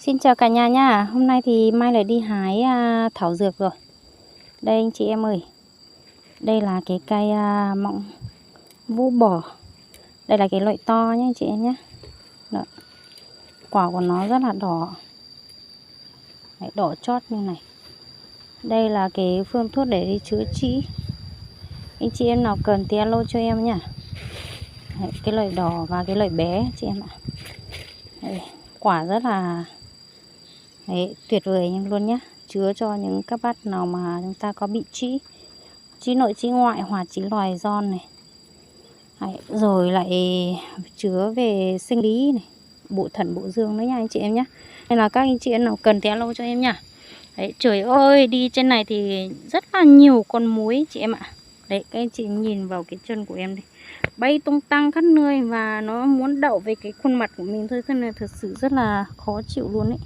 Xin chào cả nhà nha. Hôm nay thì Mai lại đi hái thảo dược rồi. Đây anh chị em ơi. Đây là cái cây mọng vũ bò. Đây là cái loại to nhé anh chị em nhé. Đó. Quả của nó rất là đỏ. Đấy, đỏ chót như này. Đây là cái phương thuốc để đi chữa trị. Anh chị em nào cần thì alo cho em nhá. Đấy, cái loại đỏ và cái loại bé chị em ạ. Đấy, quả rất là tuyệt vời luôn nhé. Chứa cho những các bác nào mà chúng ta có bị trĩ nội trĩ ngoại hoặc trĩ loài giòn này. Đấy, rồi lại chứa về sinh lý này, bộ thận bộ dương nữa nha anh chị em nhé. Nên là các anh chị em nào cần thì alo cho em nha. Đấy, trời ơi, đi trên này thì rất là nhiều con muối chị em ạ. Đấy, các anh chị nhìn vào cái chân của em đi, bay tung tăng khắp nơi và nó muốn đậu về cái khuôn mặt của mình thôi, thế nên thật sự rất là khó chịu luôn ấy.